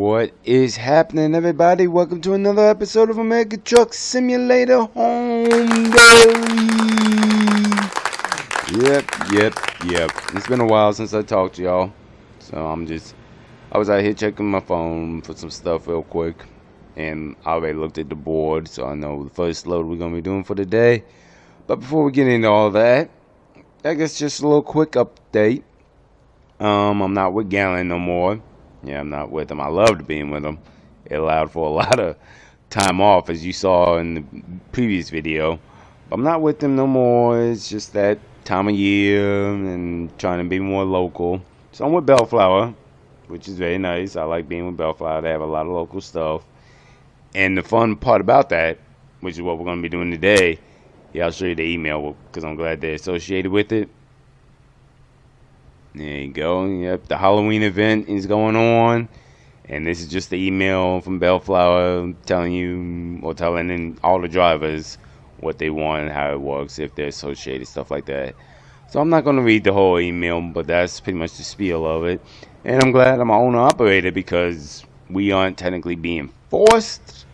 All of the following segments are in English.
What is happening, everybody? Welcome to another episode of American Truck Simulator Home Daily. Yep. It's been a while since I talked to y'all, so I was out here checking my phone for some stuff real quick, and I already looked at the board, so I know the first load we're gonna be doing for the day. But before we get into all that, I guess just a little quick update. I'm not with Gallon no more. Yeah, I'm not with him. I loved being with him. It allowed for a lot of time off, as you saw in the previous video. But I'm not with him no more. It's just that time of year and trying to be more local. So I'm with Bellflower, which is very nice. I like being with Bellflower. They have a lot of local stuff. And the fun part about that, which is what we're going to be doing today, yeah, I'll show you the email because I'm glad they're associated with it. There you go. Yep, the Halloween event is going on. And this is just the email from Bellflower telling you, or telling all the drivers what they want and how it works, if they're associated, stuff like that. So I'm not going to read the whole email, but that's pretty much the spiel of it. And I'm glad I'm an owner-operator because we aren't technically being forced.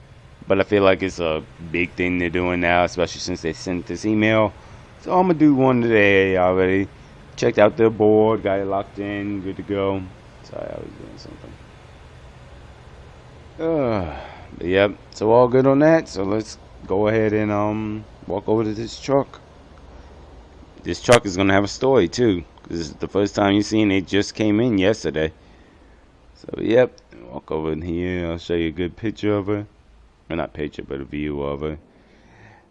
But I feel like it's a big thing they're doing now, especially since they sent this email. So I'm going to do one today already. Checked out their board, got it locked in, good to go. Sorry, I was doing something. But yep, so all good on that. So let's go ahead and walk over to this truck. This truck is gonna have a story too, because this is the first time you've seen it. It just came in yesterday. So yep, walk over in here. I'll show you a good picture of her. Or not picture, but a view of her.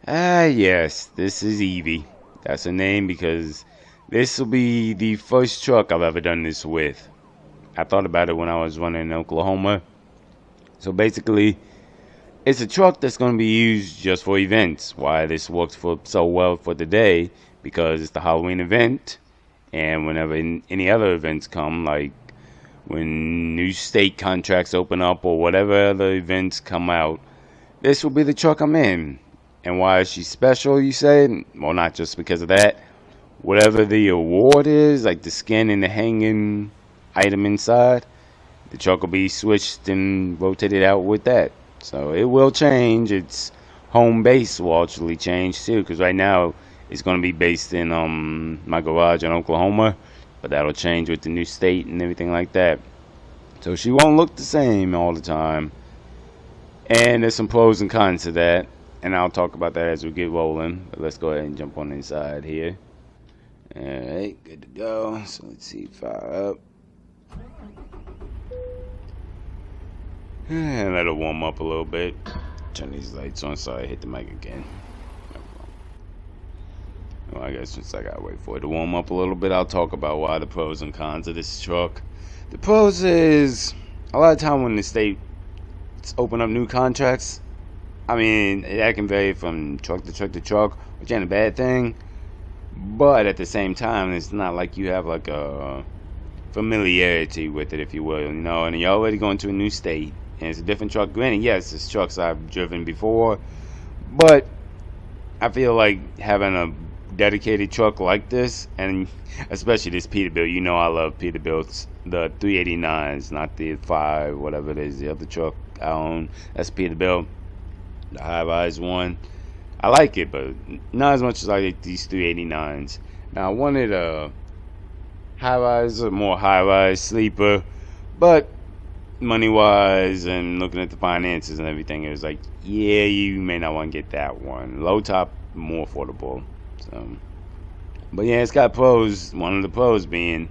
Yes, this is Evie. That's her name because this will be the first truck I've ever done this with. I thought about it when I was running in Oklahoma. So basically, it's a truck that's going to be used just for events. Why this works so well for today, because it's the Halloween event. And whenever any other events come, like when new state contracts open up or whatever other events come out, this will be the truck I'm in. And why is she special, you say? Well, not just because of that. Whatever the award is, like the skin and the hanging item inside, the truck will be switched and rotated out with that. So it will change. Its home base will actually change too, because right now it's going to be based in my garage in Oklahoma, but that'll change with the new state and everything like that. So she won't look the same all the time. And there's some pros and cons to that, and I'll talk about that as we get rolling. But let's go ahead and jump on inside here. Alright, good to go. So let's see, fire up. And let it warm up a little bit. Turn these lights on. Sorry, I hit the mic again. Well, I guess since I gotta wait for it to warm up a little bit, I'll talk about why the pros and cons of this truck. The pros is, a lot of time when the states open up new contracts, I mean, that can vary from truck to truck to truck, which ain't a bad thing. But at the same time, it's not like you have like a familiarity with it, if you will, and you're already going to a new state, and it's a different truck. Granted, yes, it's trucks I've driven before, but I feel like having a dedicated truck like this, and especially this Peterbilt, I love Peterbilts, the 389s, not the 5, whatever it is, the other truck I own, that's Peterbilt, the high-rise one. I like it, but not as much as I like these 389s. Now, I wanted a high-rise, a more high-rise sleeper, but money-wise and looking at the finances and everything, it was like, yeah, you may not want to get that one. Low top, more affordable. So, but yeah, it's got pros. One of the pros being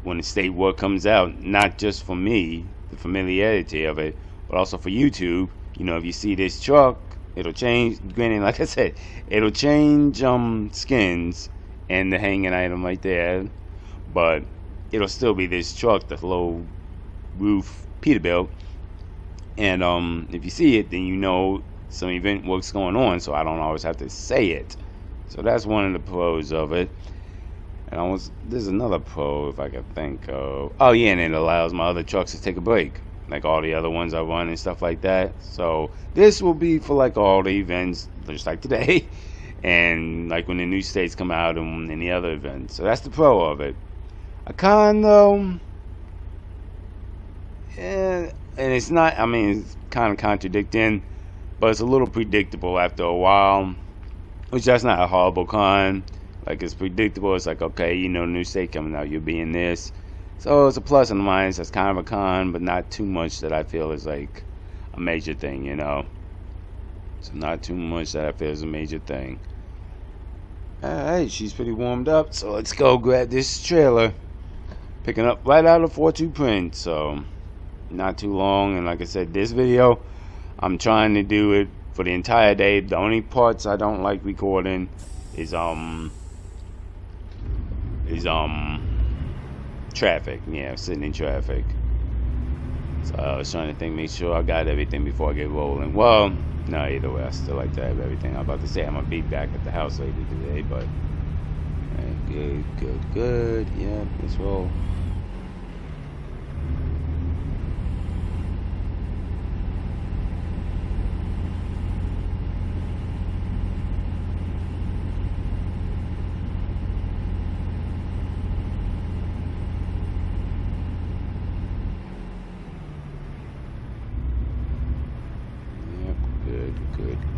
when the state work comes out, not just for me, the familiarity of it, but also for YouTube. If you see this truck, it'll change. Granted, like I said, it'll change skins and the hanging item right there, but it'll still be this truck, the low roof Peterbilt. And if you see it, then some event work's going on, so I don't always have to say it. So that's one of the pros of it. And there's another pro if I can think of. Oh yeah, and it allows my other trucks to take a break, like all the other ones I run and stuff like that. So this will be for like all the events, just like today, and like when the new states come out and any other events. So that's the pro of it. A con though, and it's not. I mean, it's kind of contradicting, but it's a little predictable after a while. Which that's not a horrible con. Like it's predictable. It's like okay, you know, new state coming out, you'll be in this. So it's a plus and a minus. That's kind of a con, but not too much that I feel is like a major thing. You know, so not too much that I feel is a major thing. Alright, she's pretty warmed up, so let's go grab this trailer. Picking up right out of 4.2 print, so not too long. And like I said, this video, I'm trying to do it for the entire day. The only parts I don't like recording is traffic. Yeah, sitting in traffic. So I was trying to think, make sure I got everything before I get rolling. Well, no, either way, I still like to have everything. I'm about to say I'm gonna be back at the house later today, but good. Yeah, let's roll.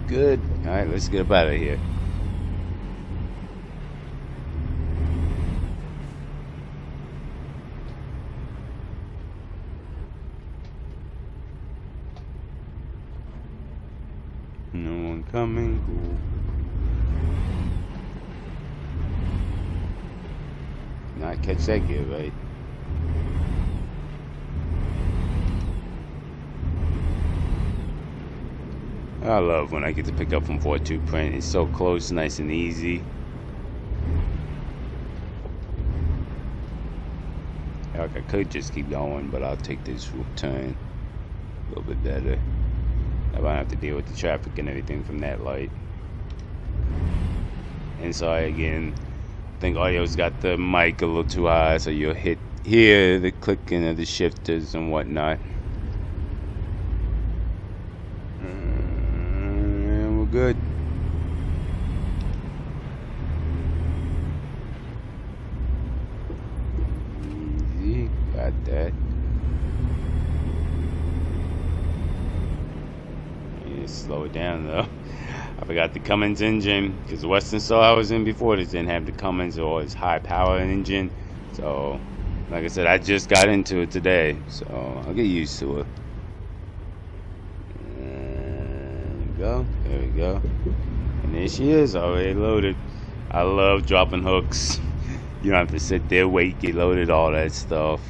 Good. Alright, let's get up out of here. No one coming. Cool. Not catch that gear, right? I love when I get to pick up from 4.2 print. It's so close, nice and easy. Like I could just keep going, but I'll take this turn a little bit better. I won't have to deal with the traffic and everything from that light. And sorry again, I think audio's got the mic a little too high, so you'll hear the clicking of the shifters and whatnot. And we're good. Easy, got that. Slow it down though. I forgot the Cummins engine because the Western Star I was in before this didn't have the Cummins or its high power engine. So, like I said, I just got into it today, so I'll get used to it. There we go. And there she is, already loaded. I love dropping hooks. You don't have to sit there, wait, get loaded, all that stuff.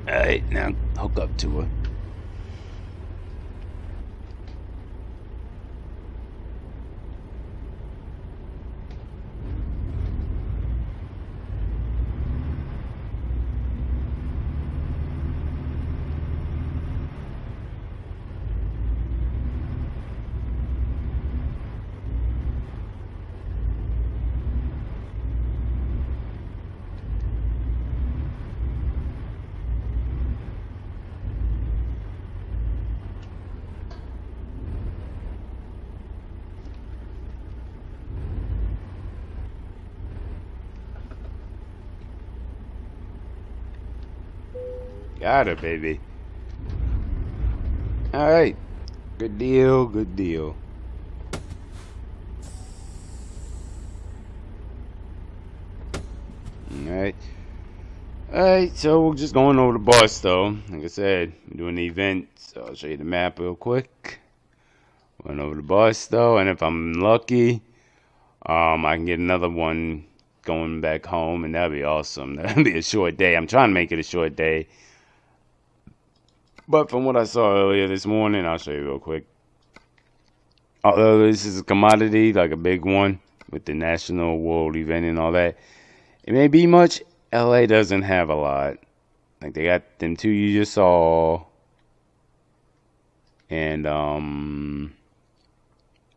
Alright, now hook up to her. Got her, baby. Alright. Good deal, good deal. Alright. Alright, so we're just going over the bus though. Like I said, we're doing the event, so I'll show you the map real quick. Going over the bus though, and if I'm lucky, I can get another one going back home, and that'd be awesome. That'd be a short day. I'm trying to make it a short day. But from what I saw earlier this morning, I'll show you real quick. Although this is a commodity, like a big one, with the national world event and all that, it may be much. LA doesn't have a lot. Like they got them two you just saw. And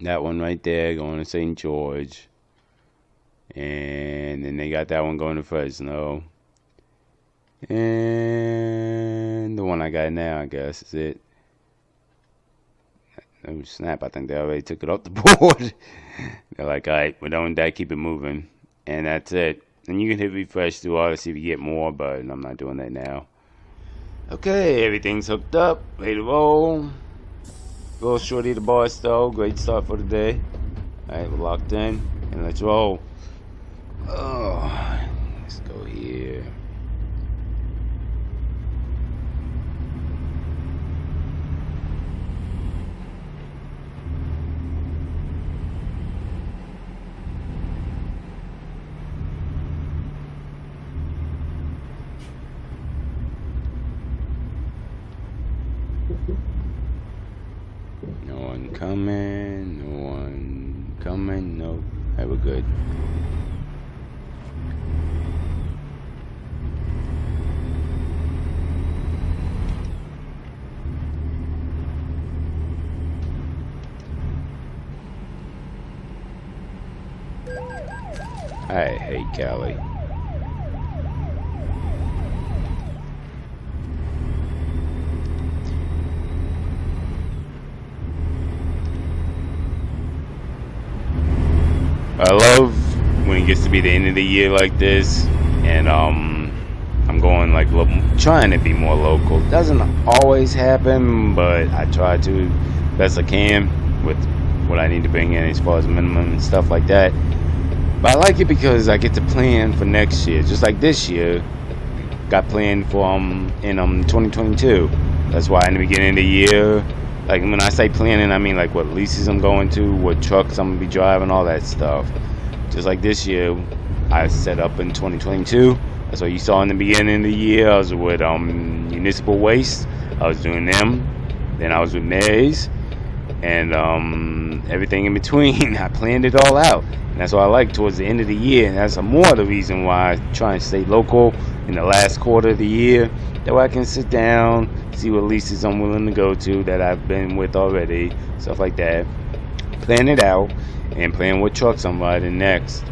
that one right there going to St. George. And then they got that one going to Fresno. And the one I got now, I guess, is it. Oh, snap. I think they already took it off the board. They're like, alright, we're done with that. Keep it moving. And that's it. And you can hit refresh through all to see if you get more, but I'm not doing that now. Okay, everything's hooked up, ready to roll. Go shorty the bar though. Great start for the day. Alright, we're locked in and let's roll. Oh, let's go here. No one coming, no one coming, no. Hey, we're good. I hate Cali. I love when it gets to be the end of the year like this, and I'm going like trying to be more local. Doesn't always happen, but I try to best I can with what I need to bring in as far as minimum and stuff like that. But I like it because I get to plan for next year, just like this year. Got planned for in 2022. That's why in the beginning of the year. Like when I say planning, I mean like what leases I'm going to, what trucks I'm gonna be driving, all that stuff. Just like this year, I set up in 2022. That's what you saw in the beginning of the year. I was with municipal waste. I was doing them. Then I was with Mays, and everything in between. I planned it all out, and that's what I like towards the end of the year. And that's more the reason why I try and stay local in the last quarter of the year. That way I can sit down, see what leases I'm willing to go to that I've been with already, stuff like that. Plan it out and plan what trucks I'm riding next.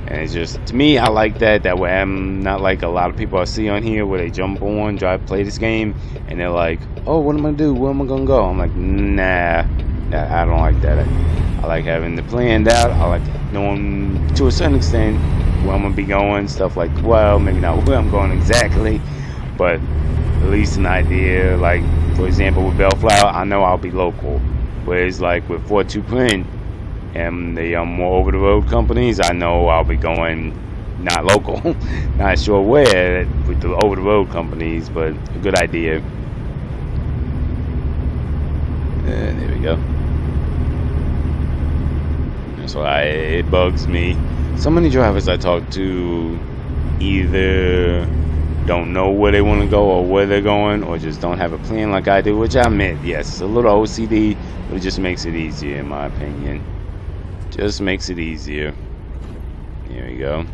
And it's just, to me, I like that. That way I'm not like a lot of people I see on here where they jump on, play this game, and they're like, oh, what am I gonna do? Where am I gonna go? I'm like, nah, I don't like that. I like having it planned out. I like knowing to a certain extent where I'm gonna be going, stuff like, well, maybe not where I'm going exactly, but at least an idea. Like, for example, with Bellflower, I know I'll be local. Whereas like with 42 Print and the more over the road companies, I know I'll be going not local. Not sure where with the over the road companies, but a good idea. And there we go. That's why it bugs me. So many drivers I talk to either don't know where they want to go or where they're going, or just don't have a plan like I do, which I admit, yes, it's a little OCD, but it just makes it easier in my opinion. Just makes it easier. Here we go.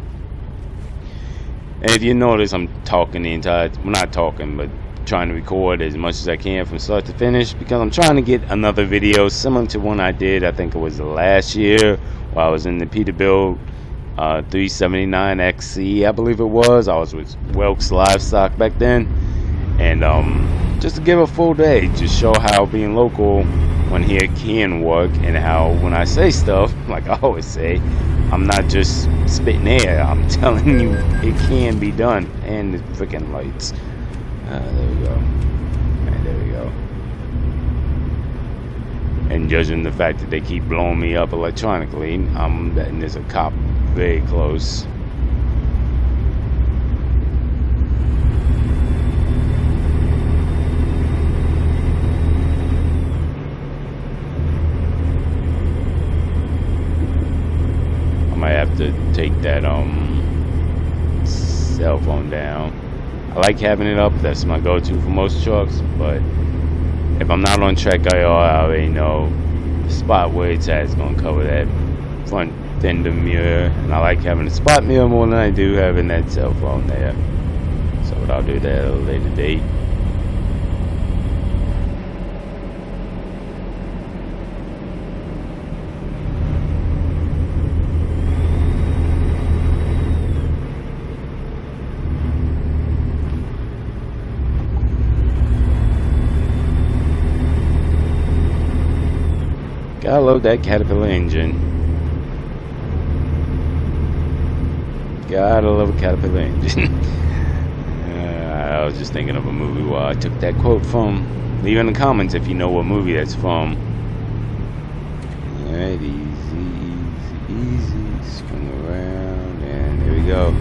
And if you notice, I'm talking the entire, well, not talking, but trying to record as much as I can from start to finish, because I'm trying to get another video similar to one I did, I think it was last year, while I was in the Peterbilt 379 XC, I believe it was. I was with Welks Livestock back then, and just to give a full day, just show how being local when here can work, and how when I say stuff, like I always say, I'm not just spitting air, I'm telling you it can be done. And the freaking lights. There we go. And there we go. And judging the fact that they keep blowing me up electronically, I'm betting there's a cop very close. I might have to take that cell phone down. I like having it up. That's my go-to for most trucks, but if I'm not on track IR, I already know the spot where it's at is going to cover that front fender mirror, and I like having a spot mirror more than I do having that cell phone there. So I'll do that at a later date. Gotta love that Caterpillar engine. Gotta love a Caterpillar engine. I was just thinking of a movie while I took that quote from. Leave in the comments if you know what movie that's from. Alright, easy, easy, easy. Swing around, and there we go.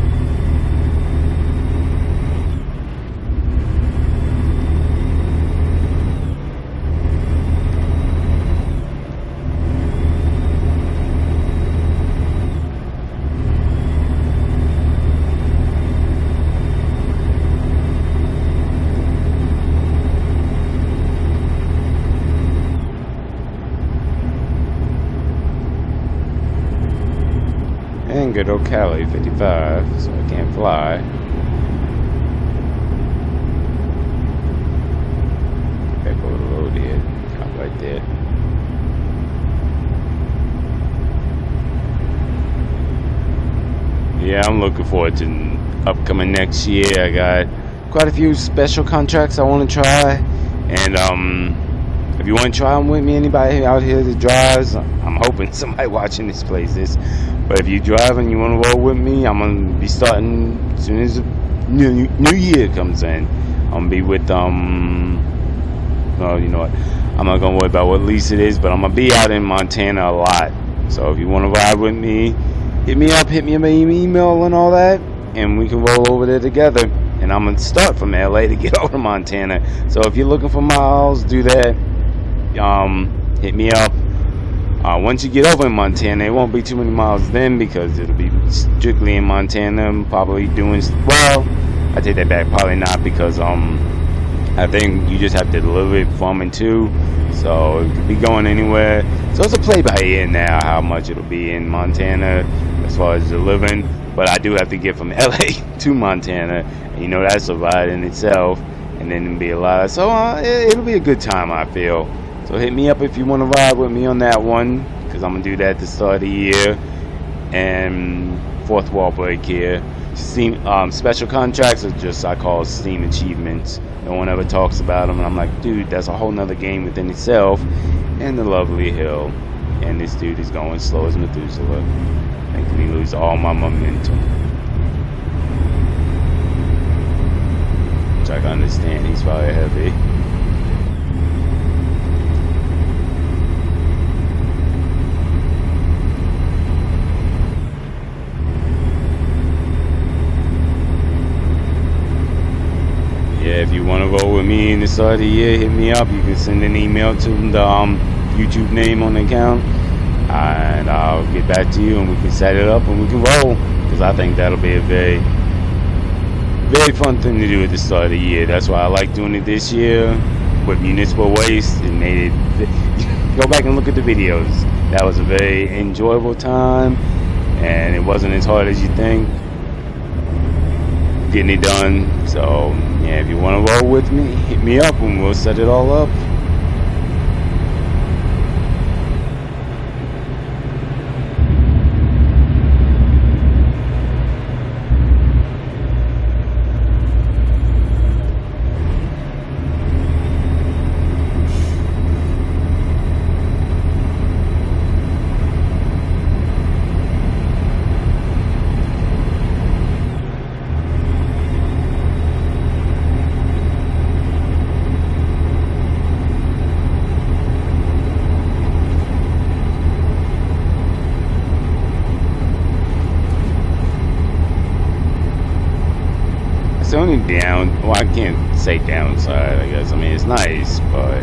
And good old Cali, 55, so I can't fly. Back over the road here, cop right there. Yeah, I'm looking forward to upcoming next year. I got quite a few special contracts I want to try, and if you want to try them with me, anybody out here that drives, I'm hoping somebody watching this plays this. But if you drive and you want to roll with me, I'm going to be starting as soon as the new year comes in. I'm going to be with, well, you know what, I'm not going to worry about what lease it is, but I'm going to be out in Montana a lot. So if you want to ride with me, hit me up my email and all that, and we can roll over there together. And I'm going to start from LA to get over to Montana. So if you're looking for miles, do that. Hit me up. Once you get over in Montana, it won't be too many miles then, because it'll be strictly in Montana. Probably doing, well, I take that back, probably not, because I think you just have to deliver it from and to, so it could be going anywhere. So it's a play by ear now how much it'll be in Montana as far as delivering. But I do have to get from LA to Montana, and you know that's a ride in itself, and then it'll be a lot. So it'll be a good time, I feel. So hit me up if you want to ride with me on that one, because I'm going to do that at the start of the year. And fourth wall break here. Steam, special contracts are just, I call it Steam achievements. No one ever talks about them, and I'm like, dude, that's a whole nother game within itself. And the lovely hill. And this dude is going slow as Methuselah, making me lose all my momentum. Which I can understand, he's probably heavy. Yeah, if you want to roll with me in the start of the year, hit me up. You can send an email to the YouTube name on the account, and I'll get back to you, and we can set it up and we can roll, because I think that'll be a very, very fun thing to do at the start of the year. That's why I like doing it this year with municipal waste. It made it, go back and look at the videos. That was a very enjoyable time, and it wasn't as hard as you think getting it done. So yeah, if you want to roll with me, hit me up and we'll set it all up. The only well, I can't say downside, I guess. I mean, it's nice, but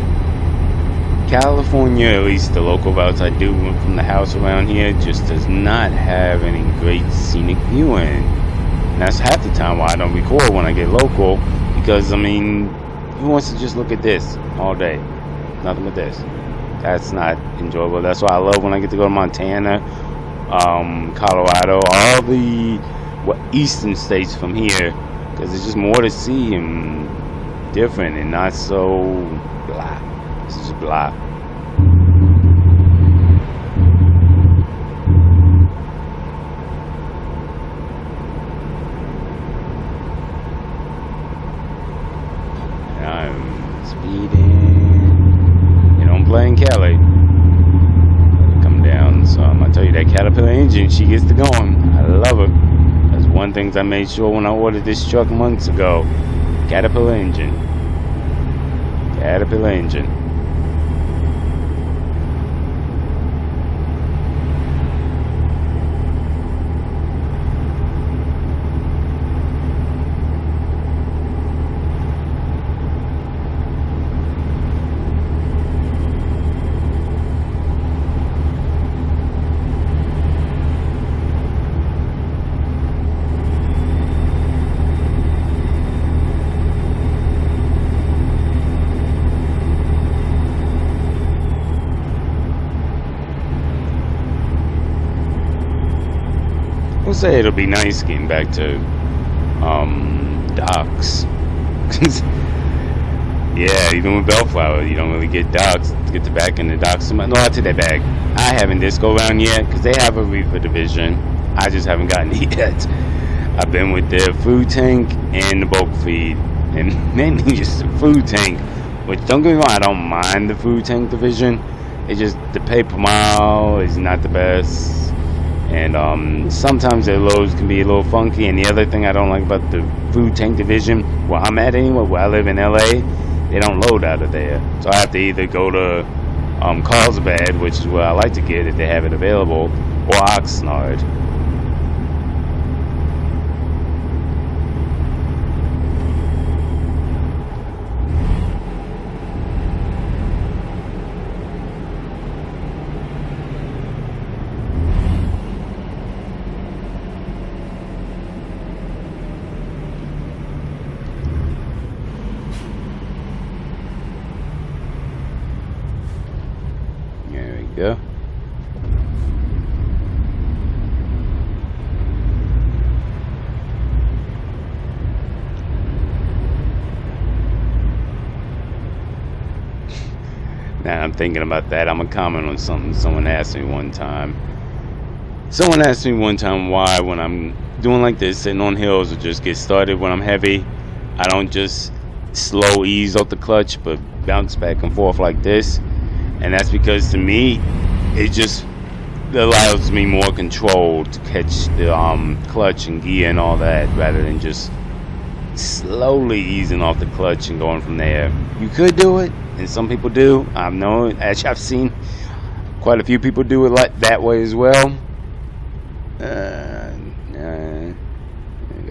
California, at least the local routes I do from the house around here, just does not have any great scenic viewing. And that's half the time why I don't record when I get local, because, I mean, who wants to just look at this all day? Nothing but this. That's not enjoyable. That's why I love when I get to go to Montana, Colorado, all the eastern states from here, because there's just more to see and different and not so blah. It's just blah. And I'm speeding. You know, I'm playing Cali. Come down. So I'm gonna tell you, that Caterpillar engine, she gets to going. I love her. One thing I made sure when I ordered this truck months ago, Caterpillar engine. Caterpillar engine. We'll say it'll be nice getting back to docks. Yeah, even with Bellflower, you don't really get docks. Get the back in the docks. No, I take that back. I haven't this go around yet because they have a reefer division. I just haven't gotten it yet. I've been with their food tank and the bulk feed, and mainly just the food tank. Which, don't get me wrong, I don't mind the food tank division. It's just the pay per mile is not the best. And sometimes their loads can be a little funky. And the other thing I don't like about the food tank division, where I'm at anyway, where I live in LA, they don't load out of there. So I have to either go to Carlsbad, which is where I like to get if they have it available, or Oxnard. Go. Now I'm thinking about that. I'm gonna comment on something someone asked me one time. Someone asked me one time why, when I'm doing like this, sitting on hills, or just get started when I'm heavy, I don't just slow ease off the clutch, but bounce back and forth like this. And that's because, to me, it just allows me more control to catch the clutch and gear and all that, rather than just slowly easing off the clutch and going from there. You could do it, and some people do. Actually, I've seen quite a few people do it like that way as well. Got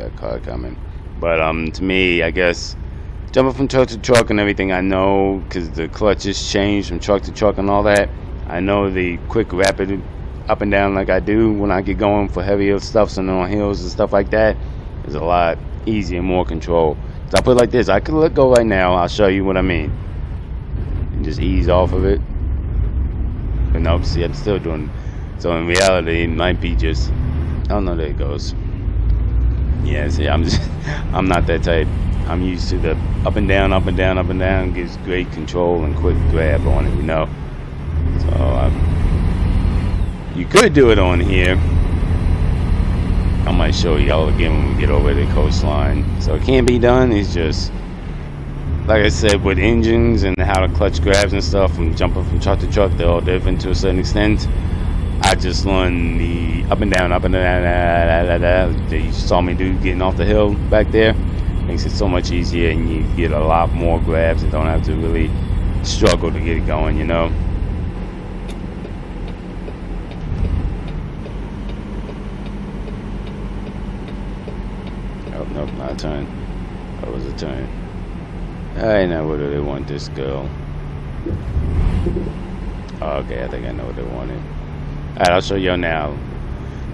a car coming. But to me, I guess, jumping from truck to truck and everything, I know, because the clutch has changed from truck to truck and all that. I know the quick, rapid up and down like I do when I get going for heavier stuff, and on hills and stuff like that, is a lot easier and more control. So I put it like this: I could let go right now. I'll show you what I mean, and just ease off of it. But nope, see, I'm still doing. So in reality, it might be just. Oh no, there it goes. Yeah, see, I'm not that type. I'm used to the up and down, up and down, up and down. Gives great control and quick grab on it, So you could do it on here. I might show y'all again when we get over the coastline. So it can be done. It's just, like I said, with engines and how the clutch grabs and stuff, from jumping from truck to truck, they're all different to a certain extent. I just learned the up and down, that you saw me do getting off the hill back there. Makes it so much easier, and you get a lot more grabs and don't have to really struggle to get it going, Oh, nope, not a turn. That was a turn. Alright, now where do they want this girl? Oh, okay, I think I know what they wanted. Alright, I'll show y'all now,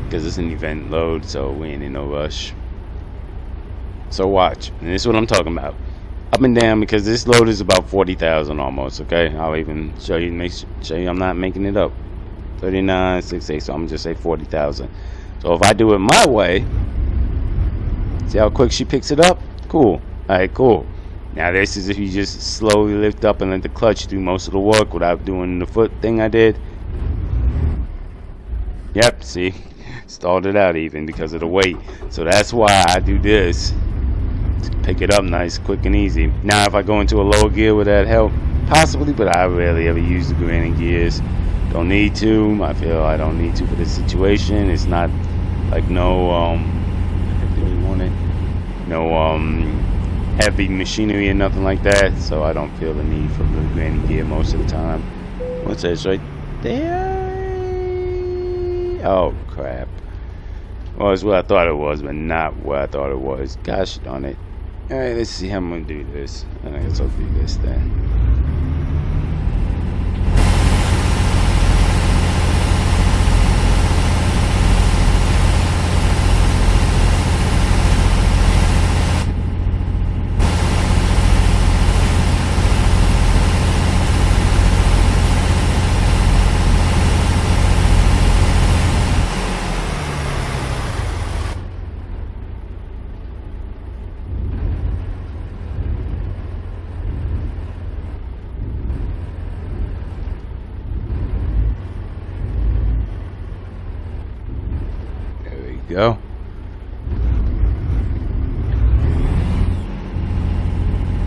because it's an event load, so we ain't in no rush. So watch, and this is what I'm talking about. Up and down, because this load is about 40,000 almost, okay? I'll even show you, I'm not making it up. 39.68, so I'm gonna just say 40,000. So if I do it my way, see how quick she picks it up? Cool. Alright, cool. Now this is if you just slowly lift up and let the clutch do most of the work without doing the foot thing I did. Yep, see, stalled it out even because of the weight. So that's why I do this, to pick it up nice, quick and easy. Now if I go into a lower gear, would that help? Possibly, but I rarely ever use the granny gears. Don't need to. I feel I don't need to for this situation. It's not like no heavy machinery or nothing like that, so I don't feel the need for the granny gear most of the time. What's that right there? Oh crap. Well, it's what I thought it was, but not what I thought it was. Gosh darn it. Alright, let's see how I'm gonna do this. I guess I'll do this then. Go.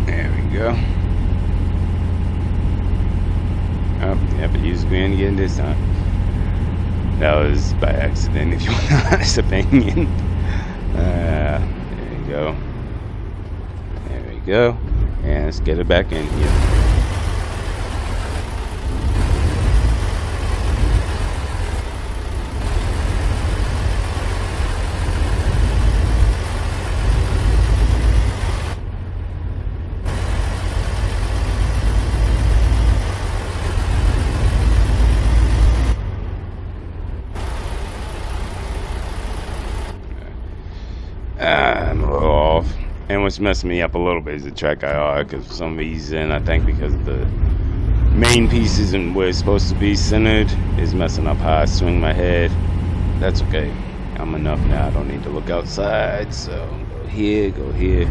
There we go. Oh, yep, I used green again this time. That was by accident, if you want an honest opinion. There we go. There we go. And let's get it back in here. I'm a little off. And what's messing me up a little bit is the track IR, because for some reason, I think because of the main pieces and where it's supposed to be centered is messing up how I swing my head. That's okay. I'm enough now. I don't need to look outside. So go here, go here.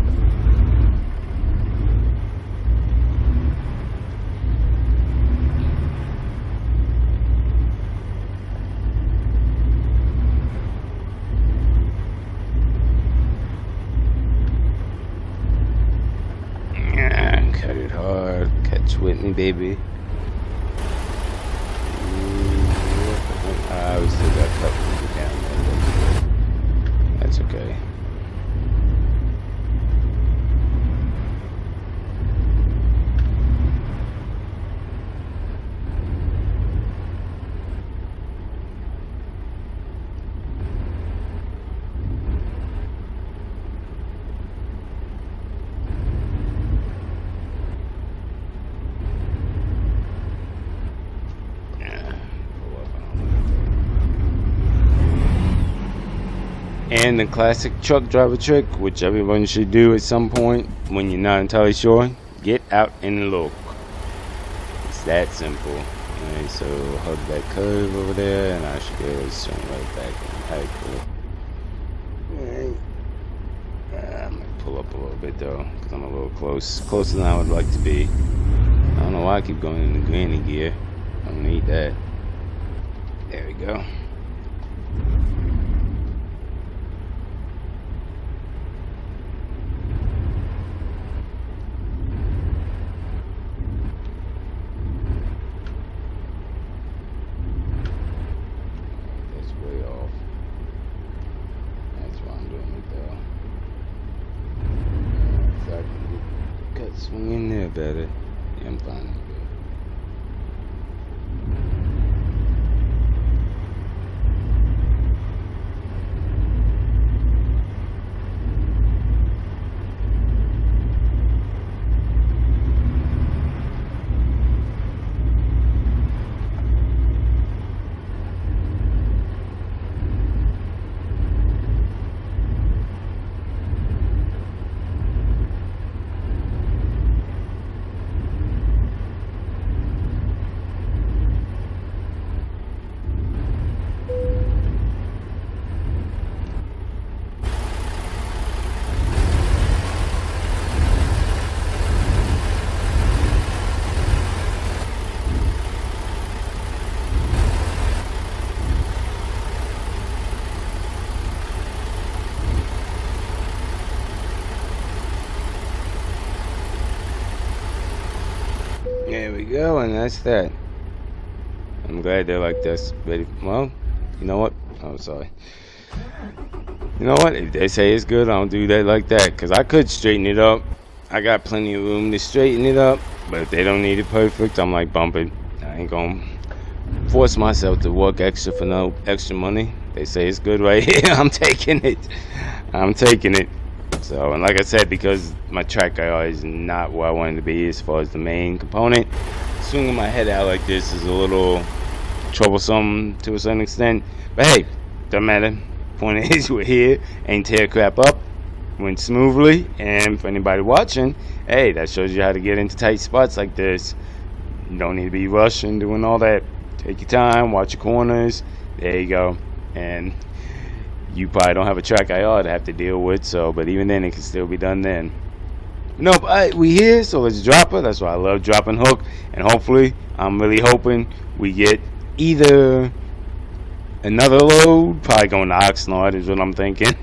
Cut it hard. Catch with me, baby. I still got cut with it down there. That's okay. And the classic truck driver trick, which everyone should do at some point when you're not entirely sure, get out and look. It's that simple. Alright, so hug that curve over there, and I should be able to swing right back in. Alright, cool. Alright. I'm going to pull up a little bit though, because I'm a little closer than I would like to be. I don't know why I keep going into granny gear. I don't need that. There we go. Swing in there better. Yeah, I'm fine. There we go, and that's that. I'm glad they're like this. Ready? Well, you know what? Oh, sorry. You know what? If they say it's good, I don't do that like that. Because I could straighten it up I got plenty of room to straighten it up, but if they don't need it perfect, I'm like, bump it. I ain't gonna force myself to work extra for no extra money. They say it's good right here. I'm taking it. I'm taking it. So, and like I said, because my track IR is not where I wanted to be as far as the main component, swinging my head out like this is a little troublesome to a certain extent. But hey, doesn't matter. Point is, we're here. Ain't tear crap up. Went smoothly. And for anybody watching, hey, that shows you how to get into tight spots like this. You don't need to be rushing, doing all that. Take your time, watch your corners. There you go. And you probably don't have a track IR to have to deal with, so, but even then it can still be done then. Nope, we here, so let's drop her. That's why I love dropping hook. And hopefully, I'm really hoping we get either another load, probably going to Oxnard is what I'm thinking.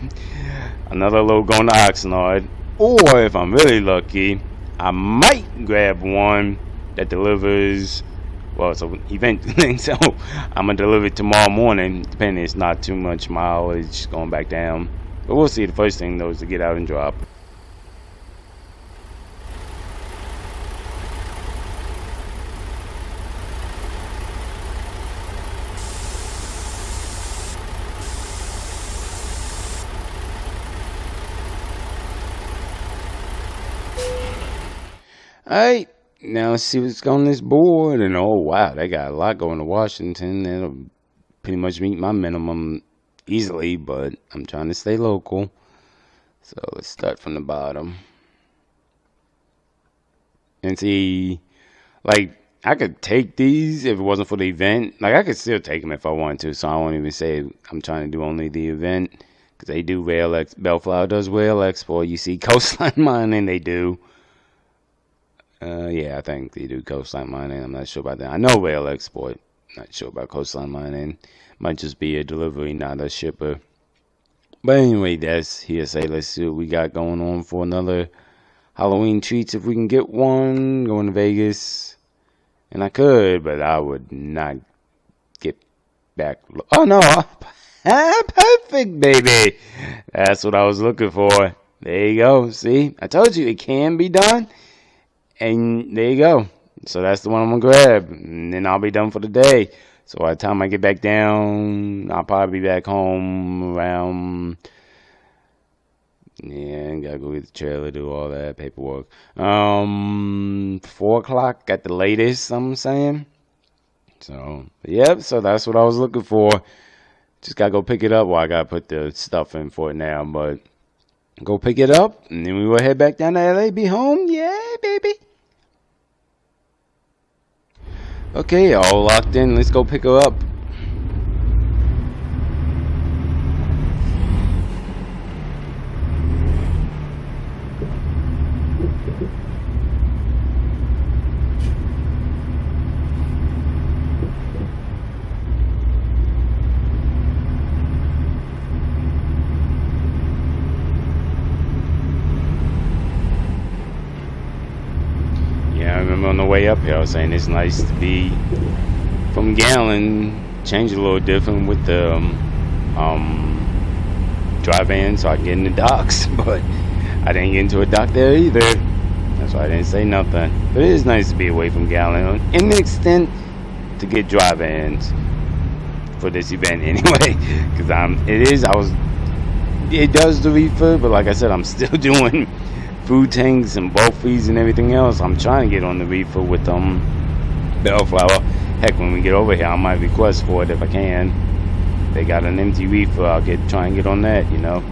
Another load going to Oxnard. Or if I'm really lucky, I might grab one that delivers, well, it's an event thing, so I'm going to deliver it tomorrow morning, depending, it's not too much mileage going back down. But we'll see. The first thing, though, is to get out and drop. Alright, now let's see what's on this board. And oh wow, they got a lot going to Washington. That'll pretty much meet my minimum easily, but I'm trying to stay local. So let's start from the bottom. And see, like, I could take these if it wasn't for the event. Like, I could still take them if I want to, so I won't even say I'm trying to do only the event. Because they do rail Bellflower does rail export. You see coastline mining, they do. Yeah, I think they do coastline mining. I'm not sure about that. I know rail export. Not sure about coastline mining. Might just be a delivery, not a shipper. But anyway, that's hearsay. Let's see what we got going on for another Halloween treats if we can get one. Going to Vegas. And I could, but I would not get back. Oh, no. Perfect, baby. That's what I was looking for. There you go. See? I told you it can be done. And there you go. So that's the one I'm going to grab. And then I'll be done for the day. So by the time I get back down, I'll probably be back home around... Yeah, gotta go get the trailer, do all that paperwork. 4 o'clock at the latest, I'm saying. So, yep, so that's what I was looking for. Just gotta go pick it up. Well, I gotta put the stuff in for it now, but go pick it up, and then we will head back down to LA, be home. Yeah, baby. Okay, all locked in. Let's go pick her up. I remember on the way up here I was saying it's nice to be from Gallon, change a little different with the drive in so I can get in the docks, but I didn't get into a dock there either. That's why I didn't say nothing. But it is nice to be away from Gallon in the extent to get drive ins for this event anyway, because it does the reefer, but like I said, I'm still doing food tanks and bulk feeds and everything else. I'm trying to get on the reefer with Bellflower. Heck, when we get over here, I might request for it if I can. They got an empty reefer, I'll try and get on that, you know.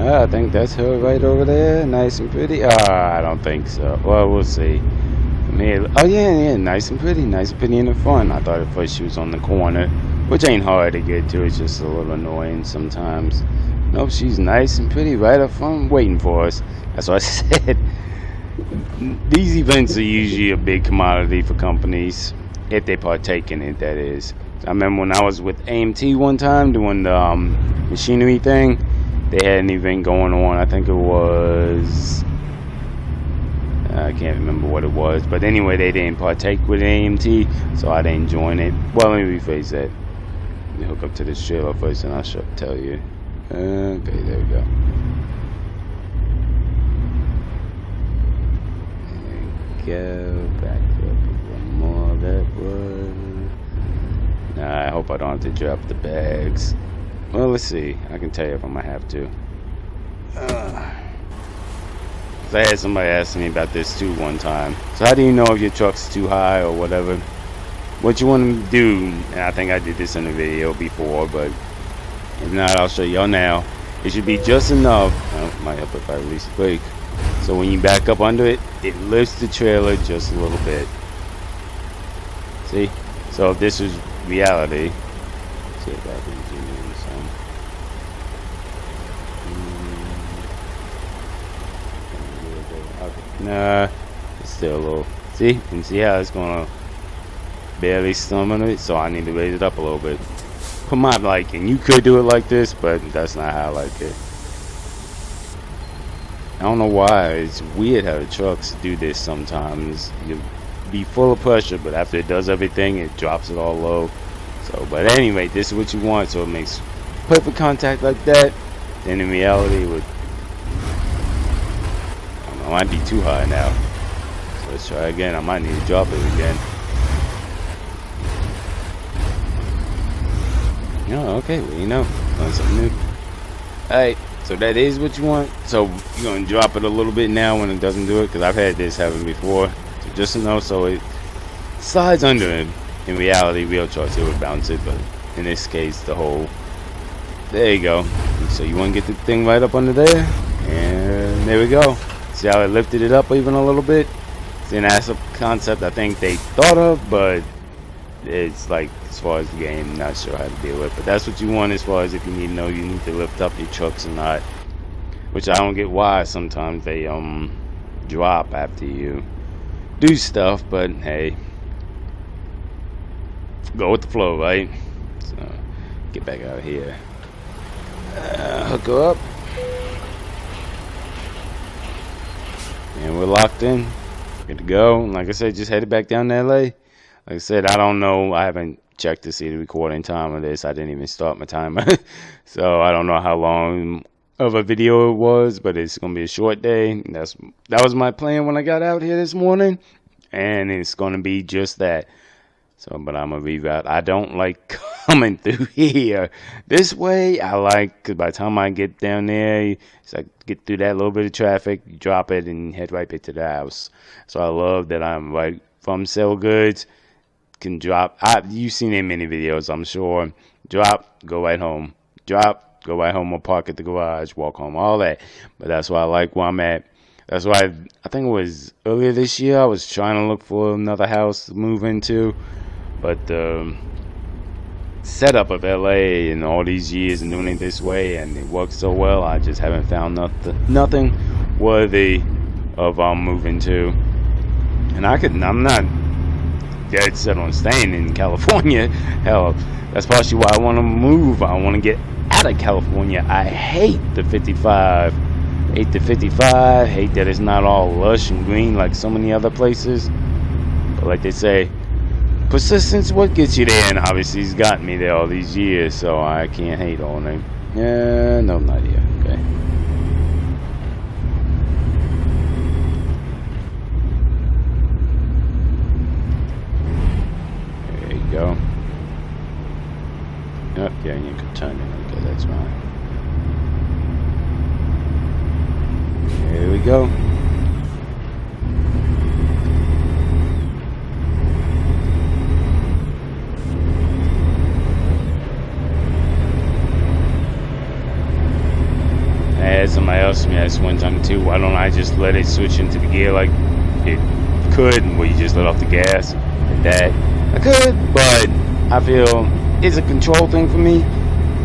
I think that's her right over there, nice and pretty. I don't think so. Well, we'll see. From here, oh yeah, nice and pretty in the front. I thought at first she was on the corner, which ain't hard to get to. It's just a little annoying sometimes. Nope, she's nice and pretty right up front waiting for us. That's what I said. These events are usually a big commodity for companies, if they partake in it, that is. I remember when I was with AMT one time doing the machinery thing, they had an event going on. I think it was, I can't remember what it was, but anyway, they didn't partake with AMT, so I didn't join it. Well, let me rephrase that. Let me hook up to this trailer first and I'll tell you. Okay, there we go. Go back up one more. That was. Nah, I hope I don't have to drop the bags. Well, let's see. I can tell you if I might have to. I had somebody ask me about this too one time. So how do you know if your truck's too high or whatever? What you want to do, and I think I did this in a video before, but if not, I'll show y'all now. It should be just enough. Oh, might help if I release the brake. So when you back up under it, it lifts the trailer just a little bit. See? So if this is reality, see if I can zoom in some. Nah, it's still a little. See? You can see how it's gonna barely stumble it. So I need to raise it up a little bit. For my liking, you could do it like this, but that's not how I like it. I don't know why. It's weird how the trucks do this sometimes. You be full of pressure, but after it does everything, it drops it all low. So, but anyway, this is what you want. So it makes perfect contact like that. Then in reality, it would. I don't know, it might be too high now. So let's try again. I might need to drop it again. Oh, okay. Well, you know, learn something new. All right. So that is what you want. So you're going to drop it a little bit now when it doesn't do it, because I've had this happen before. So just to know, so it slides under it. In reality, real trucks, it would bounce it, but in this case, the whole, there you go. So you want to get the thing right up under there, and there we go. See how it lifted it up even a little bit? See, and that's a concept I think they thought of, but it's like, as far as the game, not sure how to deal with. But that's what you want as far as if you need to know you need to lift up your trucks or not. Which I don't get why sometimes they drop after you do stuff, but hey, go with the flow, right? So get back out here, hook her up, and we're locked in, good to go. Like I said, just headed back down to LA. Like I said, I don't know, I haven't checked to see the recording time of this. I didn't even start my timer. So I don't know how long of a video it was, but it's gonna be a short day. That was my plan when I got out here this morning, and it's gonna be just that. So, but I'm gonna reroute. I don't like coming through here this way. I like, because by the time I get down there, it's like get through that little bit of traffic, you drop it, and head right back to the house. So I love that I'm right from Sell Goods. Can drop. You've seen it in many videos, I'm sure. Drop, go right home. Drop, go right home, or park at the garage, walk home, all that. But that's why I like where I'm at. That's why I think it was earlier this year I was trying to look for another house to move into, but the setup of LA and all these years and doing it this way, and it works so well, I just haven't found nothing worthy of moving to. And I'm not dead set on staying in California. Hell, that's partially why I want to move. I want to get out of California. I hate the 55. Hate the 55. Hate that it's not all lush and green like so many other places. But like they say, persistence what gets you there, and obviously he's gotten me there all these years, so I can't hate on him. Yeah, no, not yet. Okay. Go. Oh, yeah, you can turn it. Okay, that's fine. Here we go. I had somebody else me ask one time too, why don't I just let it switch into the gear like it could, where you just let off the gas like that. I could, but I feel it's a control thing for me.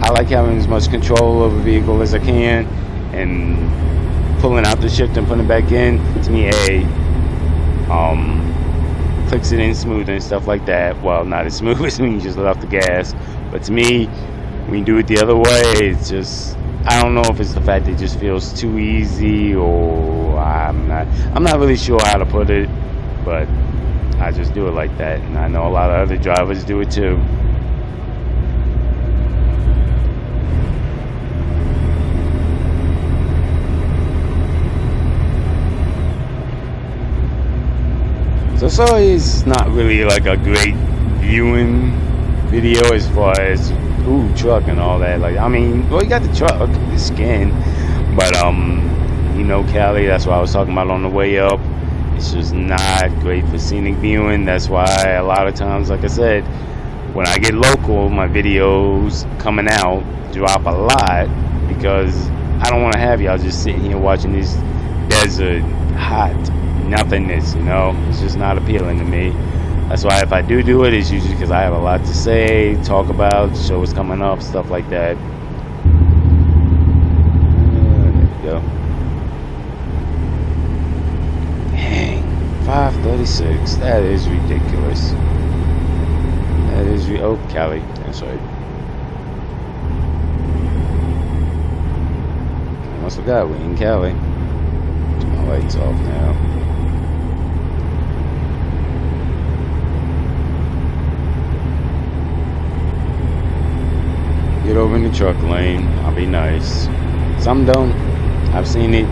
I like having as much control over a vehicle as I can, and pulling out the shift and putting it back in, to me, clicks it in smoother and stuff like that. Well, not as smooth as when you just let off the gas, but to me, when you do it the other way, it's just, I don't know if it's the fact that it just feels too easy, or I'm not really sure how to put it, but I just do it like that, and I know a lot of other drivers do it too. So sorry, it's not really like a great viewing video as far as truck and all that. Like, I mean, well, you got the truck, the skin, but you know, Cali, that's what I was talking about on the way up. It's just not great for scenic viewing. That's why a lot of times, like I said, when I get local, my videos coming out drop a lot, because I don't want to have y'all just sitting here watching this desert hot nothingness, you know. It's just not appealing to me. That's why if I do it, it's usually because I have a lot to say, talk about, show what's coming up, stuff like that. There we go. Dang, 536. That is ridiculous. That is oh, Cali. That's right. I almost forgot we in Cali. Turn my lights off now. Get over in the truck lane. I'll be nice. Some don't. I've seen it.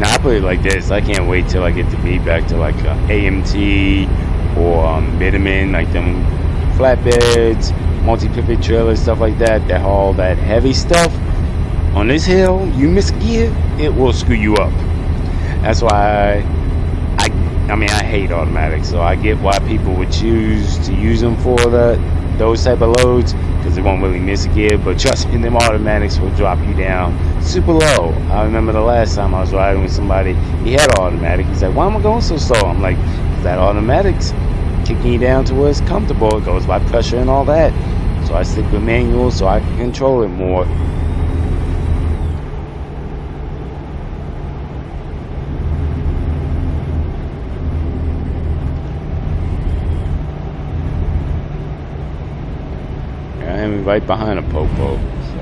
Now I put it like this. I can't wait till I get to be back to like AMT or bitumen, like them flatbeds, multi-pivot trailers, stuff like that. That haul that heavy stuff. On this hill, you miss gear, it will screw you up. That's why I mean, I hate automatics, so I get why people would choose to use them for those type of loads, because they won't really miss a gear. But trust me, them automatics will drop you down super low. I remember the last time I was riding with somebody, he had an automatic. He's like, why am I going so slow? I'm like, that automatic's kicking you down to where it's comfortable. It goes by pressure and all that. So I stick with manual so I can control it more. I'm right behind a Popo, so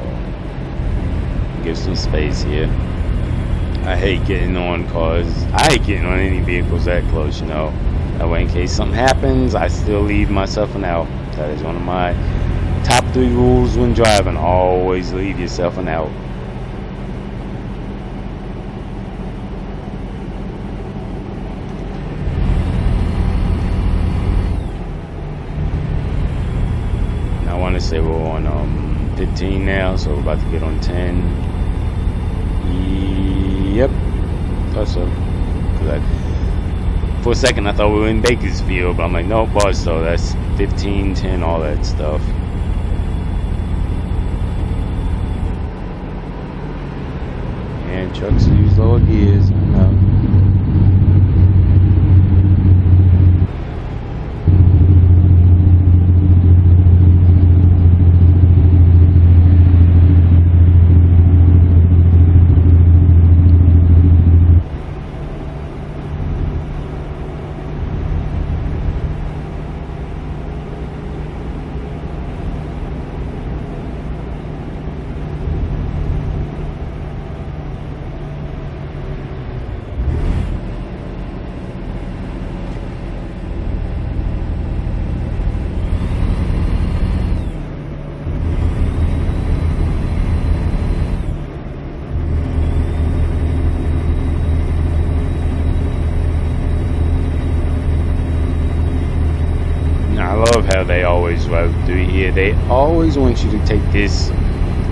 give some space here. I hate getting on cars. I hate getting on any vehicles that close, you know. That way, in case something happens, I still leave myself an out. That is one of my top 3 rules when driving. Always leave yourself an out. I want to say we're on 15 now, so we're about to get on 10. Yep, thought so. For a second I thought we were in Bakersfield, but I'm like, nope, Barstow. That's 15, 10, all that stuff. And trucks use lower gears, I know. How they always ride through here. They always want you to take this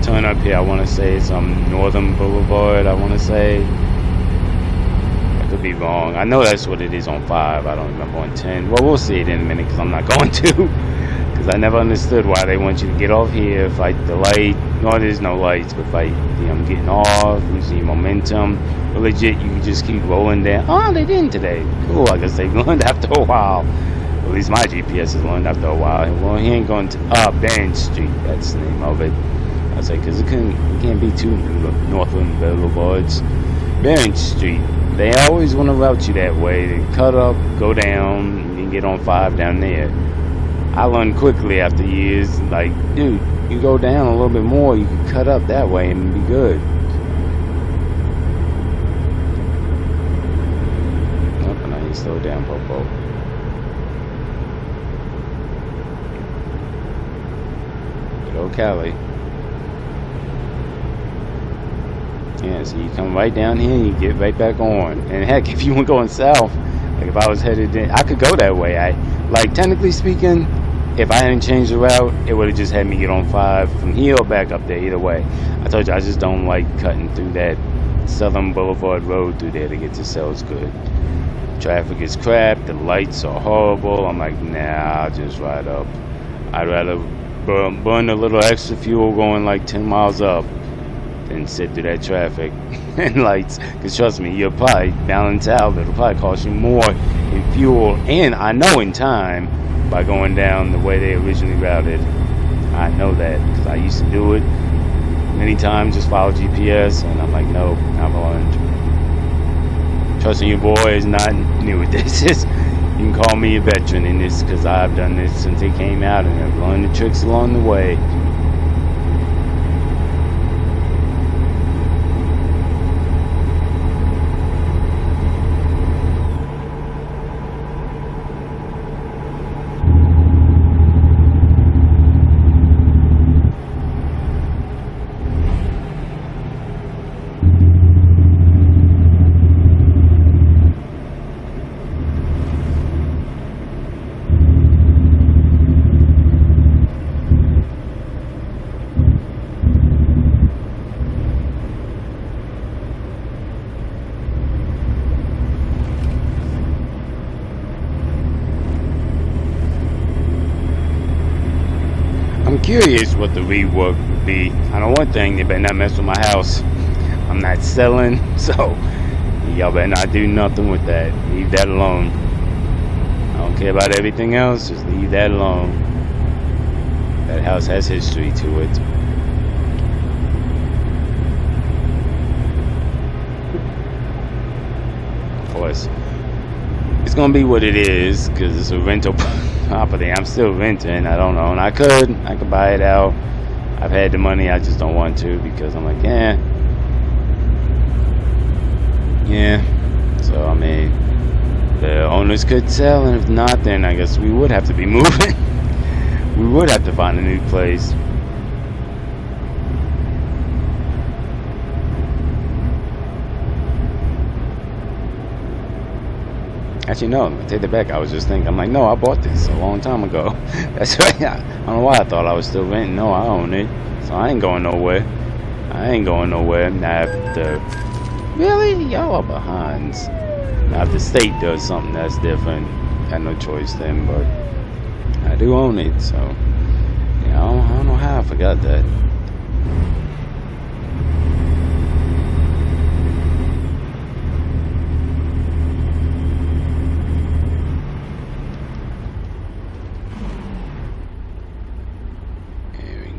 turn up here. I want to say it's Northern Boulevard. I want to say. I could be wrong. I know that's what it is on 5. I don't remember on 10. Well, we'll see it in a minute because I'm not going to. Because I never understood why they want you to get off here, fight the light. No, there's no lights, but fight getting off, losing your momentum. But legit, you can just keep rolling down. Oh, they didn't today. Cool, I guess they've learned after a while. At least my GPS has learned after a while. Well, he ain't going to Bench Street. That's the name of it. I was like, because it can't be two Northland Boulevards. Bench Street. They always want to route you that way. They cut up, go down, and you get on 5 down there. I learned quickly after years, like, dude, you go down a little bit more, you can cut up that way and be good. Nope, and I need to slow down, Popo. Good old Cali. Yeah, so you come right down here and you get right back on. And heck, if you were going south, like if I was headed in, I could go that way. Like technically speaking, if I hadn't changed the route, it would have just had me get on 5 from here or back up there, either way. I told you, I just don't like cutting through that Southern Boulevard Road through there to get to Sells Good. Traffic is crap, the lights are horrible. I'm like, nah, I'll just ride up. I'd rather burn a little extra fuel going like 10 miles up than sit through that traffic and lights. Because trust me, you'll probably balance out. It'll probably cost you more in fuel, and I know in time, by going down the way they originally routed. I know that because I used to do it many times, just follow GPS, and I'm like, no, I've learned. Trusting your boy is not new at this. You can call me a veteran in this because I've done this since it came out, and I've learned the tricks along the way. I'm curious what the rework would be. I know one thing, they better not mess with my house. I'm not selling, so y'all better not do nothing with that. Leave that alone. I don't care about everything else, just leave that alone. That house has history to it. Of course, it's gonna be what it is because it's a rental property. I'm still renting. I don't know, and I could buy it out. I've had the money, I just don't want to because I'm like, yeah. So I mean, the owners could sell, and if not, then I guess we would have to be moving. We would have to find a new place. Actually, no, I take that back. I was just thinking, I'm like, no, I bought this a long time ago. That's right. I don't know why I thought I was still renting. No, I own it. So I ain't going nowhere. Now, really? Y'all are behind. Now, if the state does something that's different, I got no choice then, but I do own it. So, yeah, I don't know how I forgot that.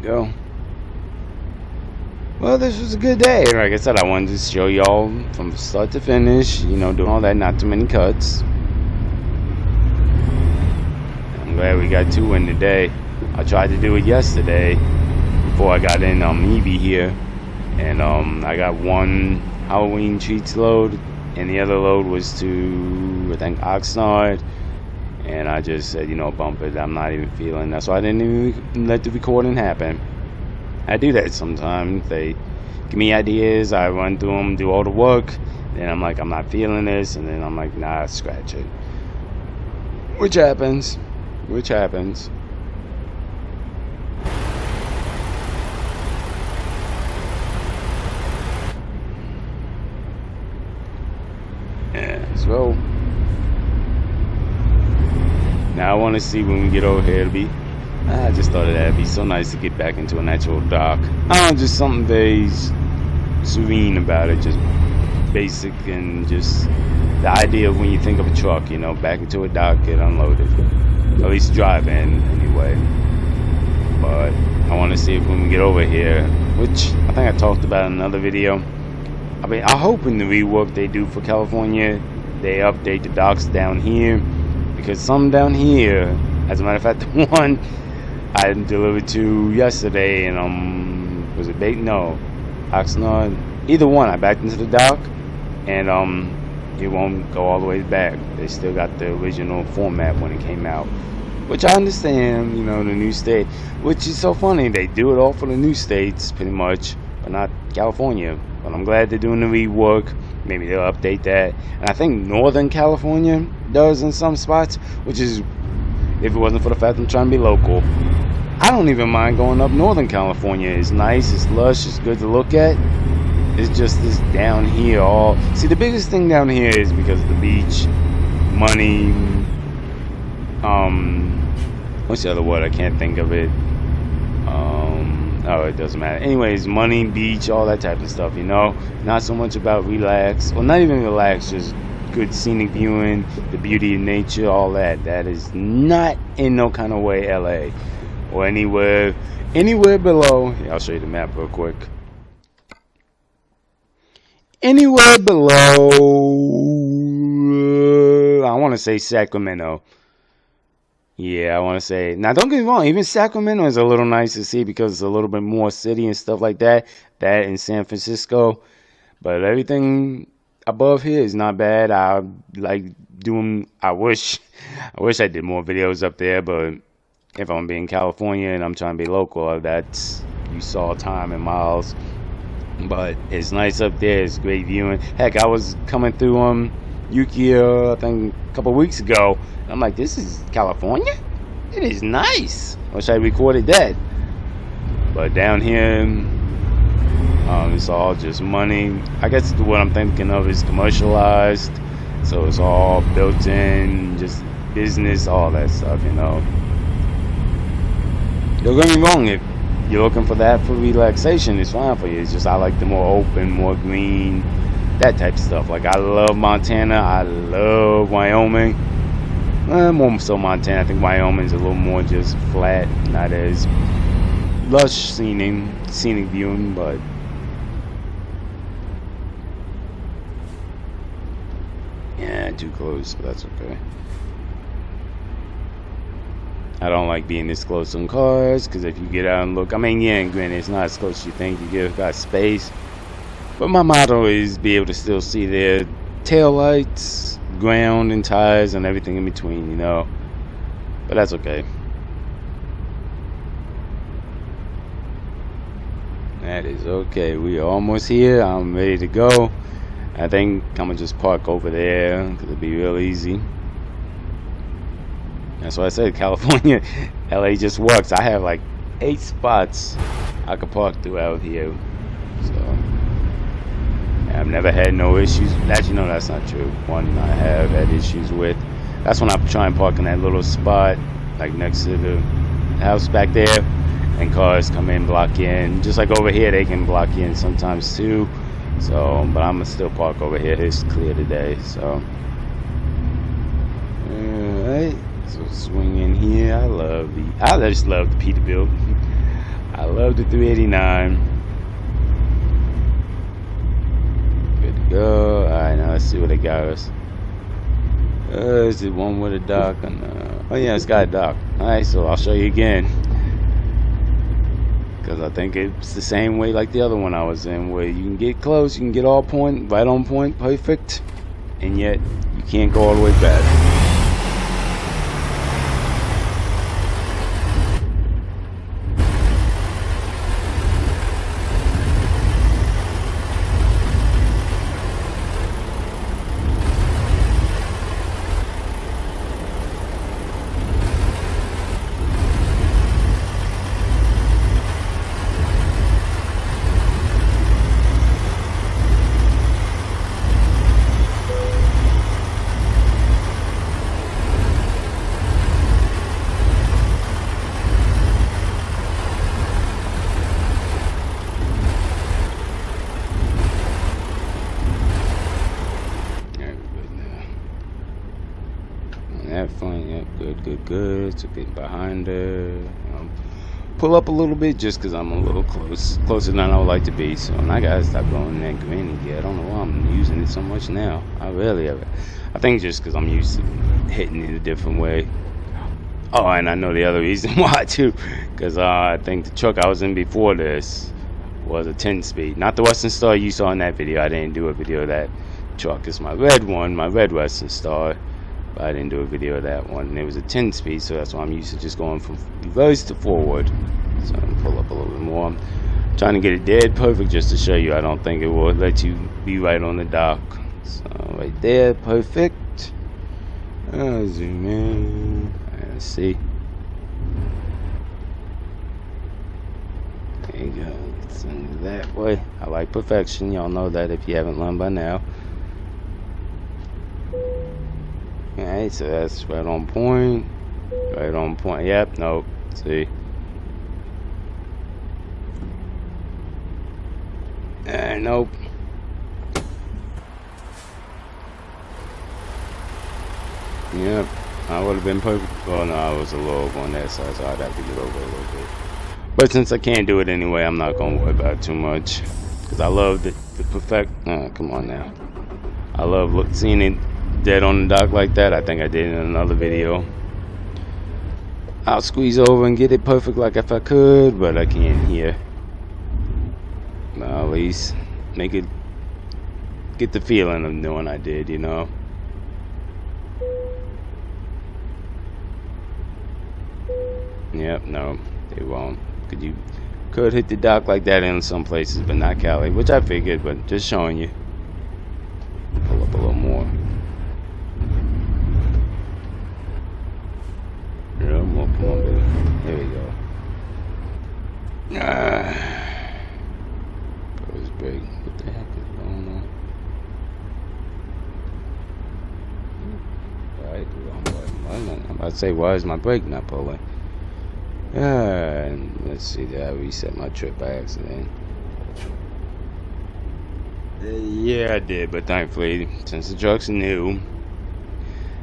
Go. Well, this was a good day. Like I said, I wanted to show y'all from start to finish, doing all that, not too many cuts. I'm glad we got 2 in today. I tried to do it yesterday before I got in Evie here, and I got 1 Halloween treats load, and the other load was to, I think, Oxnard. And I just said, bump it. I'm not even feeling that. So I didn't even let the recording happen. I do that sometimes. They give me ideas. I run through them, do all the work. Then I'm like, I'm not feeling this. And then I'm like, nah, scratch it. Which happens. Yeah, so now I want to see when we get over here. It'll be I just thought it'd be so nice to get back into a natural dock. I don't know, just something very serene about it, just basic, and just the idea of when you think of a truck, you know, back into a dock, get unloaded, at least drive in anyway. But I want to see if we can get over here, which I think I talked about in another video. I mean, I hope in the rework they do for California, they update the docks down here, because some down here, as a matter of fact, the one I delivered to yesterday, and was it bait? No, Oxnard. Either one, I backed into the dock, and it won't go all the way back. They still got the original format when it came out, which I understand. You know, the new state, which is so funny. They do it all for the new states, pretty much, but not California. But I'm glad they're doing the rework. Maybe they'll update that. And I think Northern California does in some spots, which is, if it wasn't for the fact I'm trying to be local, I don't even mind going up Northern California. It's nice, it's lush, it's good to look at. It's just this down here all... See, the biggest thing down here is because of the beach, money, what's the other word? I can't think of it. Oh, it doesn't matter. Anyways, money, beach, all that type of stuff, you know? Not so much about relax. Well, not even relax, just good scenic viewing, the beauty of nature, all that. That is not in no kind of way LA. Or anywhere below. Here, I'll show you the map real quick. Anywhere below, I want to say Sacramento. Yeah, I want to say. Now, don't get me wrong. Even Sacramento is a little nice to see because it's a little bit more city and stuff like that. That in San Francisco. But everything above here is not bad. I like doing. I wish I did more videos up there. But if I'm being California and I'm trying to be local, that's, you saw time and miles. But it's nice up there. It's great viewing. Heck, I was coming through Ukiah, I think a couple weeks ago. I'm like, this is California? It is nice. Wish I recorded that. But down here, it's all just money. I guess what I'm thinking of is commercialized. So it's all built in, just business, all that stuff, you know. Don't get me wrong, if you're looking for that for relaxation, it's fine for you. It's just I like the more open, more green, that type of stuff. Like, I love Montana, I love Wyoming. More so Montana. I think Wyoming's a little more just flat, not as lush scenic viewing, but yeah, too close, but that's okay. I don't like being this close on cars, because if you get out and look, I mean, yeah, and granted, it's not as close as you think. You got space, but my motto is be able to still see their tail lights, ground, and tires, and everything in between, you know. But that's okay. That is okay. We are almost here. I'm ready to go. I think I'm gonna just park over there because it'll be real easy. That's why I said California, LA just works. I have like 8 spots I could park throughout here. So I've never had no issues. Actually, no, that's not true. One I have had issues with. That's when I try and park in that little spot, like next to the house back there, and cars come in, block in. Just like over here, they can block in sometimes too. So, but I'm gonna still park over here. It's clear today. So, alright. So swing in here. I just love the Peterbilt. I love the 389. Good to go. Alright, now let's see what they got us. Is it one with a dock? Oh yeah, it's got a dock. Alright, so I'll show you again. Because I think it's the same way like the other one I was in, where you can get close, you can get all point, right on point, perfect, and yet you can't go all the way back. good. So get behind her. Pull up a little bit just because I'm a little closer than I would like to be. So and I gotta stop going in that granny gear. I don't know why I'm using it so much now. I think just because I'm used to hitting it a different way. Oh, and I know the other reason why too, because I think the truck I was in before this was a 10-speed, not the Western Star you saw in that video. I didn't do a video of that truck. It's my red one, my red Western Star, but I didn't do a video of that one. And it was a 10-speed, so that's why I'm used to just going from reverse to forward. So I'm gonna pull up a little bit more. I'm trying to get it dead perfect just to show you. I don't think it will let you be right on the dock. So right there, perfect. Zoom in. Let's see. There you go. Send it that way. I like perfection. Y'all know that if you haven't learned by now. Alright, so that's right on point. Right on point. Yep, nope. See. Nope. Yep. I would have been perfect. Well, no, I was a little over on that side, so I'd have to get over a little bit. But since I can't do it anyway, I'm not going to worry about it too much. Because I love the perfect... come on now. I love seeing it dead on the dock like that. I think I did in another video. I'll squeeze over and get it perfect like if I could, but I can't here. Well, at least make it... get the feeling of knowing I did, you know. Yep, no, they won't. You could hit the dock like that in some places, but not Cali, which I figured, but just showing you. Pull up a little more. Yeah, more, come on, baby. There we go. That was big. What the heck is going on? Alright, I'm about to say, why is my brake not pulling? And let's see, did I reset my trip by accident? Yeah, I did, but thankfully, since the truck's new,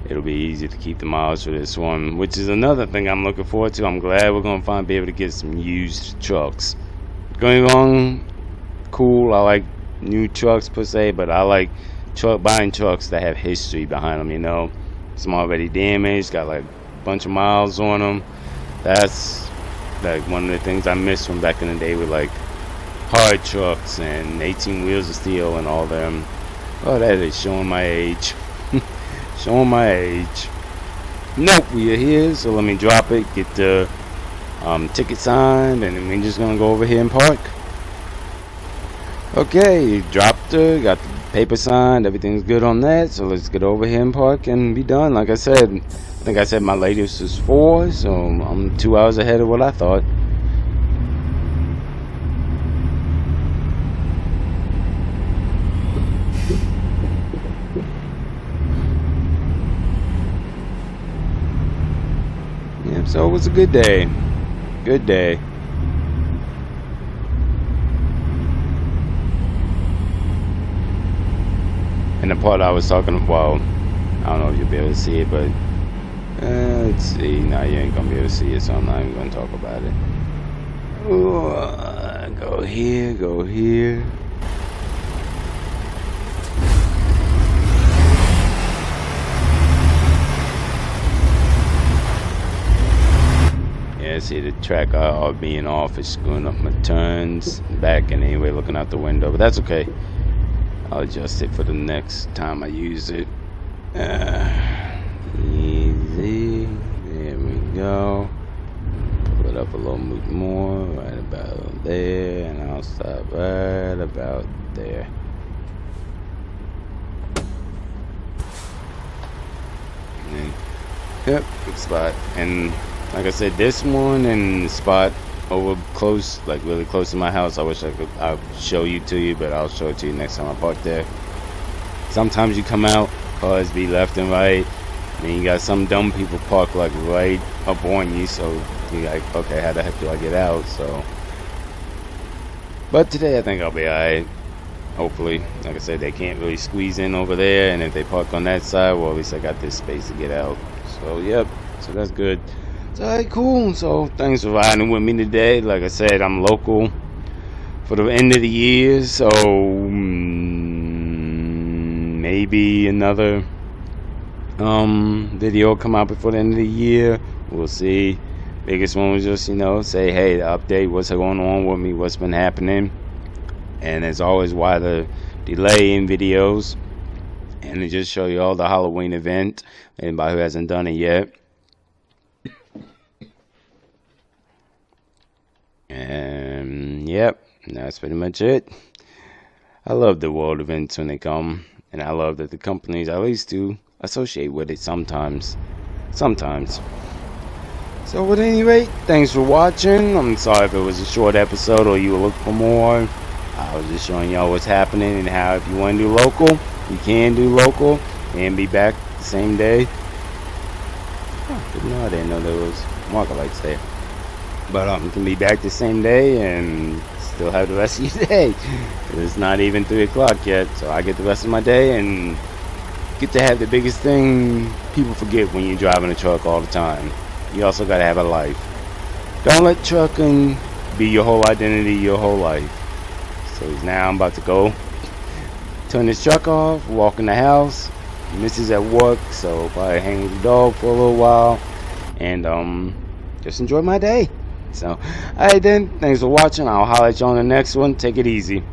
it'll be easy to keep the miles for this one, which is another thing I'm looking forward to. I'm glad we're going to be able to get some used trucks. Going on, cool, I like new trucks per se, but I like buying trucks that have history behind them, you know. Some already damaged, got like a bunch of miles on them. That's like one of the things I miss from back in the day with like hard trucks and 18 wheels of steel and all them. Oh, that is showing my age. Showing my age. Nope, we are here, so let me drop it, get the ticket signed, and then we're just gonna go over here and park. Okay, dropped her, got the paper signed, everything's good on that, so let's get over here and park and be done. Like I said, I think I said my latest is 4, so I'm 2 hours ahead of what I thought. Yeah, so it was a good day. Good day. And the part I was talking about, I don't know if you'll be able to see it, but let's see. Now you ain't gonna be able to see it, so I'm not even gonna talk about it. Ooh, go here, go here. Yeah, see the track being off is screwing up my turns back and anyway looking out the window, but that's okay. I'll adjust it for the next time I use it. Easy. There we go. Pull it up a little bit more. Right about there. And I'll stop right about there. And, yep, good spot. And like I said, this one and the spot over close, like really close to my house, I wish I'll show you to you, but I'll show it to you next time I park there. Sometimes you come out, cars be left and right, and you got some dumb people park like right up on you, so you're like, okay, how the heck do I get out? So, but today I think I'll be alright. Hopefully, like I said, they can't really squeeze in over there, and if they park on that side, well, at least I got this space to get out. So, yep, it's So that's good. So alright, cool. So thanks for riding with me today. Like I said, I'm local for the end of the year, so maybe another video come out before the end of the year. We'll see. Biggest one was just, say, hey, the update, what's going on with me, what's been happening. And as always, why the delay in videos. And to just show you all the Halloween event. Anybody who hasn't done it yet. And yep, that's pretty much it. I love the world events when they come. And I love that the companies at least do associate with it sometimes. So at any rate, thanks for watching. I'm sorry if it was a short episode or you were looking for more. I was just showing y'all what's happening and how if you want to do local, you can do local and be back the same day. Oh, I didn't know there was marker lights there. But you can be back the same day and still have the rest of your day. It's not even 3 o'clock yet, so I get the rest of my day and get to have the biggest thing people forget when you're driving a truck all the time. You also got to have a life. Don't let trucking be your whole identity, your whole life. So now I'm about to go turn this truck off, walk in the house. Missus at work, so probably hang with the dog for a little while and just enjoy my day. So alright then, thanks for watching. I'll holler at you on the next one. Take it easy.